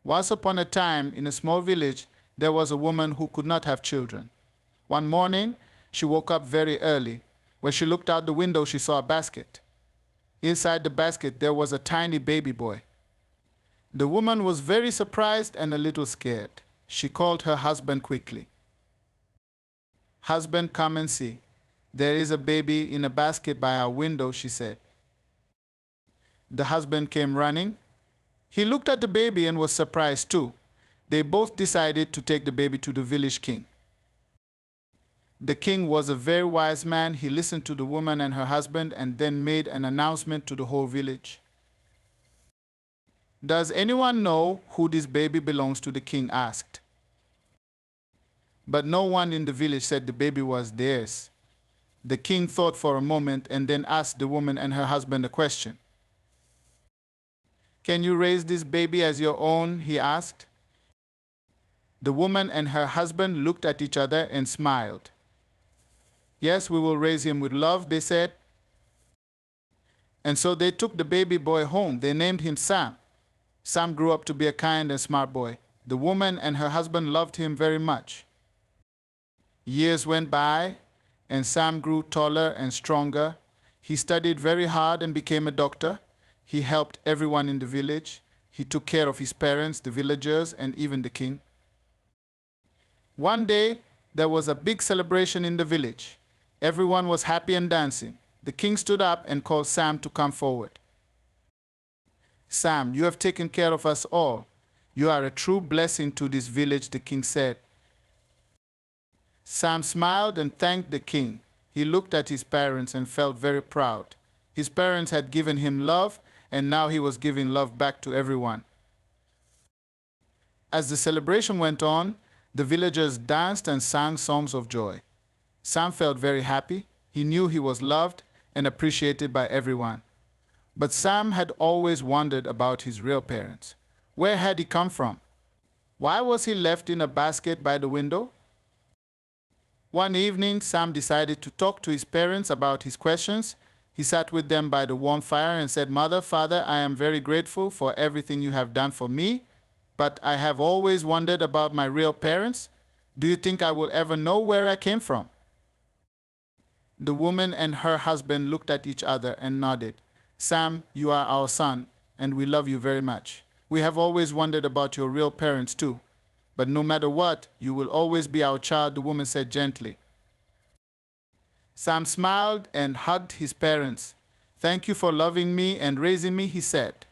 Once upon a time, in a small village, there was a woman who could not have children. One morning, she woke up very early. When she looked out the window, she saw a basket. Inside the basket, there was a tiny baby boy. The woman was very surprised and a little scared. She called her husband quickly. "Husband, come and see. There is a baby in a basket by our window," she said. The husband came running. He looked at the baby and was surprised too. They both decided to take the baby to the village king. The king was a very wise man. He listened to the woman and her husband and then made an announcement to the whole village. "Does anyone know who this baby belongs to?" the king asked. But no one in the village said the baby was theirs. The king thought for a moment and then asked the woman and her husband a question. "Can you raise this baby as your own?" he asked. The woman and her husband looked at each other and smiled. "Yes, we will raise him with love," they said. And so they took the baby boy home. They named him Sam. Sam grew up to be a kind and smart boy. The woman and her husband loved him very much. Years went by, and Sam grew taller and stronger. He studied very hard and became a doctor. He helped everyone in the village. He took care of his parents, the villagers, and even the king. One day, there was a big celebration in the village. Everyone was happy and dancing. The king stood up and called Sam to come forward. "Sam, you have taken care of us all. You are a true blessing to this village," the king said. Sam smiled and thanked the king. He looked at his parents and felt very proud. His parents had given him love, and now he was giving love back to everyone. As the celebration went on, the villagers danced and sang songs of joy. Sam felt very happy. He knew he was loved and appreciated by everyone. But Sam had always wondered about his real parents. Where had he come from? Why was he left in a basket by the window? One evening, Sam decided to talk to his parents about his questions. He sat with them by the warm fire and said, "Mother, Father, I am very grateful for everything you have done for me, but I have always wondered about my real parents. Do you think I will ever know where I came from?" The woman and her husband looked at each other and nodded. "Sam, you are our son, and we love you very much. We have always wondered about your real parents too. But no matter what, you will always be our child," the woman said gently. Sam smiled and hugged his parents. "Thank you for loving me and raising me," he said.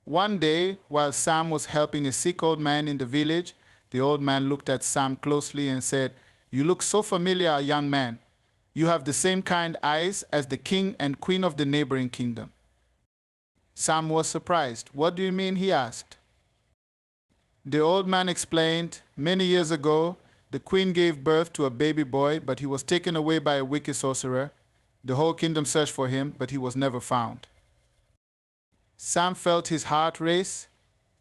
One day, while Sam was helping a sick old man in the village, the old man looked at Sam closely and said, "You look so familiar, young man. You have the same kind eyes as the king and queen of the neighboring kingdom." Sam was surprised. "What do you mean?" he asked. The old man explained, "Many years ago, the queen gave birth to a baby boy, but he was taken away by a wicked sorcerer. The whole kingdom searched for him, but he was never found." Sam felt his heart race.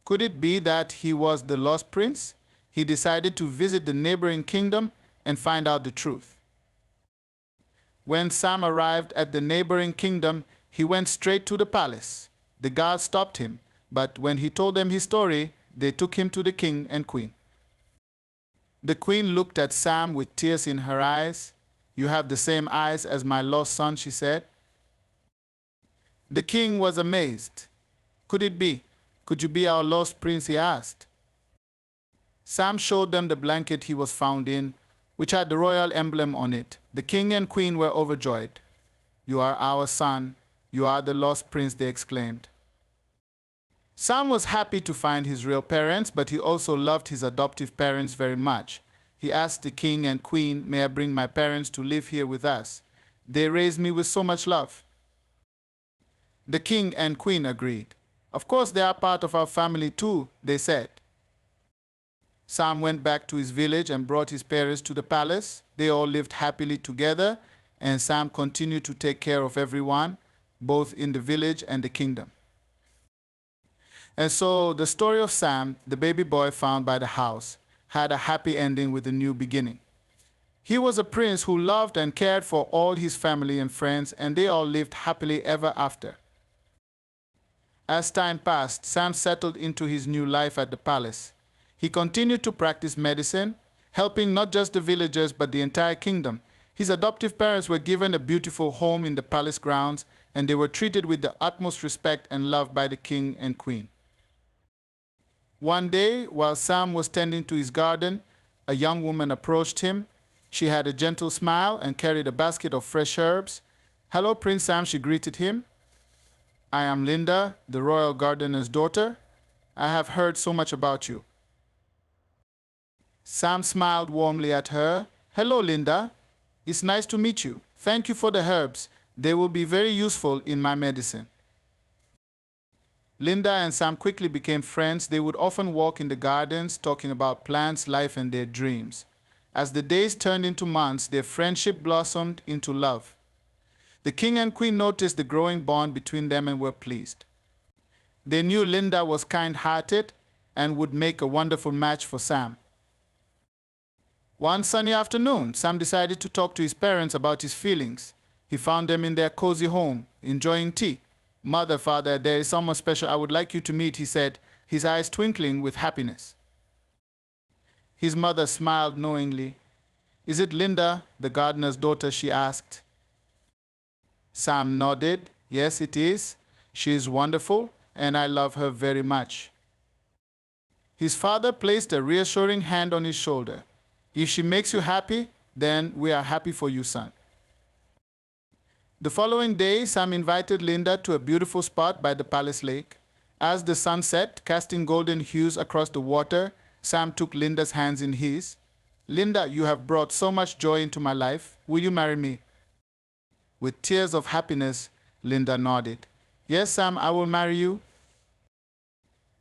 Could it be that he was the lost prince? He decided to visit the neighboring kingdom and find out the truth. When Sam arrived at the neighboring kingdom, he went straight to the palace. The guards stopped him, but when he told them his story, they took him to the king and queen. The queen looked at Sam with tears in her eyes. "You have the same eyes as my lost son," she said. The king was amazed. "Could it be? Could you be our lost prince?" he asked. Sam showed them the blanket he was found in, which had the royal emblem on it. The king and queen were overjoyed. "You are our son. You are the lost prince," they exclaimed. Sam was happy to find his real parents, but he also loved his adoptive parents very much. He asked the king and queen, "May I bring my parents to live here with us? They raised me with so much love." The king and queen agreed. "Of course they are part of our family too," they said. Sam went back to his village and brought his parents to the palace. They all lived happily together, and Sam continued to take care of everyone, both in the village and the kingdom. And so the story of Sam, the baby boy found by the house, had a happy ending with a new beginning. He was a prince who loved and cared for all his family and friends, and they all lived happily ever after. As time passed, Sam settled into his new life at the palace. He continued to practice medicine, helping not just the villagers but the entire kingdom. His adoptive parents were given a beautiful home in the palace grounds, and they were treated with the utmost respect and love by the king and queen. One day, while Sam was tending to his garden, a young woman approached him. She had a gentle smile and carried a basket of fresh herbs. "Hello, Prince Sam," she greeted him. "I am Linda, the royal gardener's daughter. I have heard so much about you." Sam smiled warmly at her. "Hello, Linda. It's nice to meet you. Thank you for the herbs. They will be very useful in my medicine." Linda and Sam quickly became friends. They would often walk in the gardens, talking about plants, life, and their dreams. As the days turned into months, their friendship blossomed into love. The king and queen noticed the growing bond between them and were pleased. They knew Linda was kind-hearted and would make a wonderful match for Sam. One sunny afternoon, Sam decided to talk to his parents about his feelings. He found them in their cozy home, enjoying tea. "Mother, father, there is someone special I would like you to meet," he said, his eyes twinkling with happiness. His mother smiled knowingly. "Is it Linda, the gardener's daughter?" she asked. Sam nodded. "Yes, it is. She is wonderful, and I love her very much." His father placed a reassuring hand on his shoulder. "If she makes you happy, then we are happy for you, son." The following day, Sam invited Linda to a beautiful spot by the palace lake. As the sun set, casting golden hues across the water, Sam took Linda's hands in his. "Linda, you have brought so much joy into my life. Will you marry me?" With tears of happiness, Linda nodded. "Yes, Sam, I will marry you."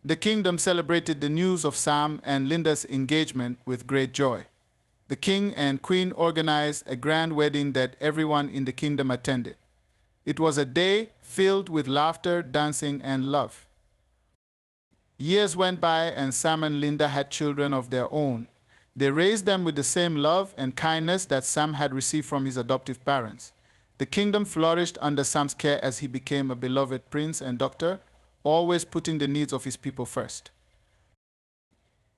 The kingdom celebrated the news of Sam and Linda's engagement with great joy. The king and queen organized a grand wedding that everyone in the kingdom attended. It was a day filled with laughter, dancing, and love. Years went by and Sam and Linda had children of their own. They raised them with the same love and kindness that Sam had received from his adoptive parents. The kingdom flourished under Sam's care as he became a beloved prince and doctor, always putting the needs of his people first.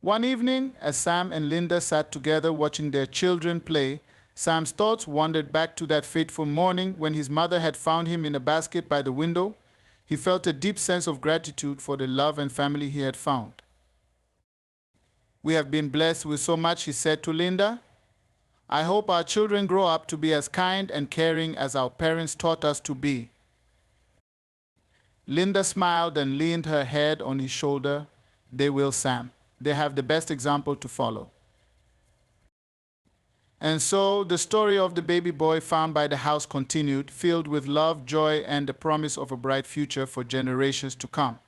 One evening, as Sam and Linda sat together watching their children play, Sam's thoughts wandered back to that fateful morning when his mother had found him in a basket by the window. He felt a deep sense of gratitude for the love and family he had found. "We have been blessed with so much," he said to Linda. "I hope our children grow up to be as kind and caring as our parents taught us to be." Linda smiled and leaned her head on his shoulder. "They will, Sam. They have the best example to follow." And so the story of the baby boy found by the house continued, filled with love, joy, and the promise of a bright future for generations to come.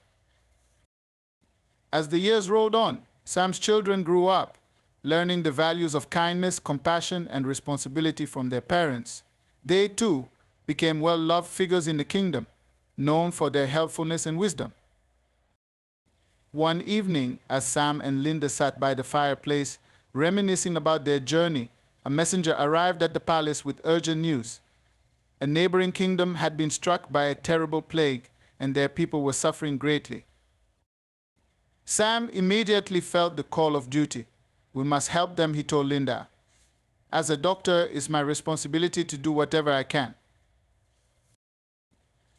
As the years rolled on, Sam's children grew up, learning the values of kindness, compassion, and responsibility from their parents. They, too, became well-loved figures in the kingdom, known for their helpfulness and wisdom. One evening, as Sam and Linda sat by the fireplace, reminiscing about their journey, a messenger arrived at the palace with urgent news. A neighboring kingdom had been struck by a terrible plague, and their people were suffering greatly. Sam immediately felt the call of duty. "We must help them," he told Linda. "As a doctor, it's my responsibility to do whatever I can."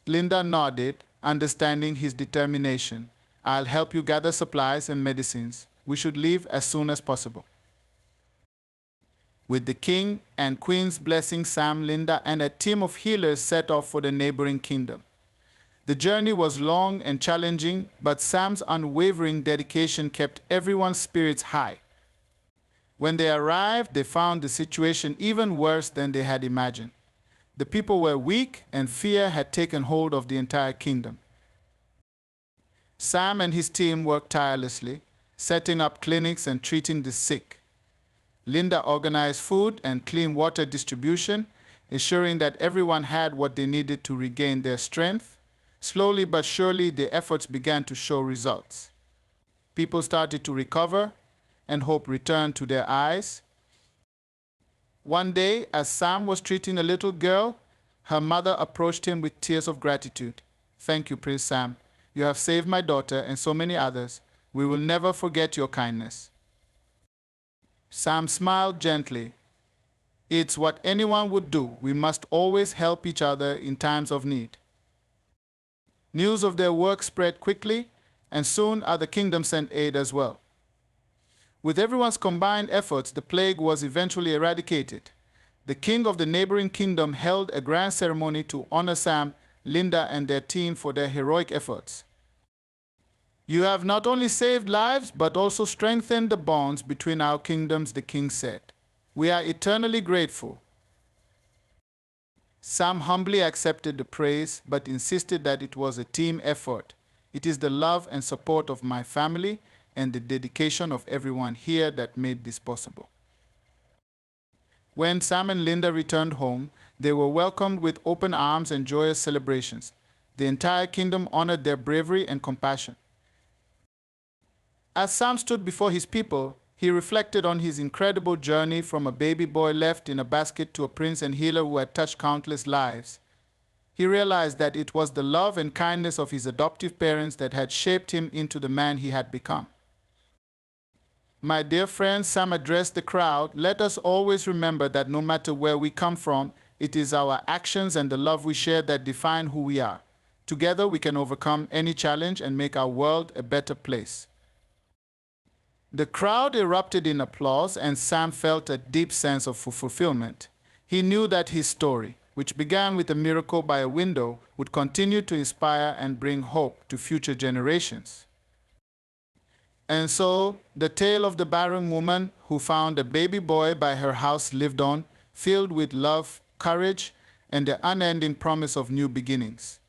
Linda nodded, understanding his determination. "I'll help you gather supplies and medicines. We should leave as soon as possible." With the king and queen's blessing, Sam, Linda, and a team of healers set off for the neighboring kingdom. The journey was long and challenging, but Sam's unwavering dedication kept everyone's spirits high. When they arrived, they found the situation even worse than they had imagined. The people were weak, and fear had taken hold of the entire kingdom. Sam and his team worked tirelessly, setting up clinics and treating the sick. Linda organized food and clean water distribution, ensuring that everyone had what they needed to regain their strength. Slowly but surely, the efforts began to show results. People started to recover, and hope returned to their eyes. One day, as Sam was treating a little girl, her mother approached him with tears of gratitude. "Thank you, Prince Sam. You have saved my daughter and so many others. We will never forget your kindness." Sam smiled gently. "It's what anyone would do. We must always help each other in times of need." News of their work spread quickly, and soon other kingdoms sent aid as well. With everyone's combined efforts, the plague was eventually eradicated. The king of the neighboring kingdom held a grand ceremony to honor Sam, Linda, and their team for their heroic efforts. "You have not only saved lives, but also strengthened the bonds between our kingdoms," the king said. "We are eternally grateful." Sam humbly accepted the praise, but insisted that it was a team effort. "It is the love and support of my family and the dedication of everyone here that made this possible." When Sam and Linda returned home, they were welcomed with open arms and joyous celebrations. The entire kingdom honored their bravery and compassion. As Sam stood before his people, he reflected on his incredible journey from a baby boy left in a basket to a prince and healer who had touched countless lives. He realized that it was the love and kindness of his adoptive parents that had shaped him into the man he had become. "My dear friends," Sam addressed the crowd, "let us always remember that no matter where we come from, it is our actions and the love we share that define who we are. Together we can overcome any challenge and make our world a better place." The crowd erupted in applause, and Sam felt a deep sense of fulfillment. He knew that his story, which began with a miracle by a window, would continue to inspire and bring hope to future generations. And so, the tale of the barren woman who found a baby boy by her house lived on, filled with love, courage, and the unending promise of new beginnings.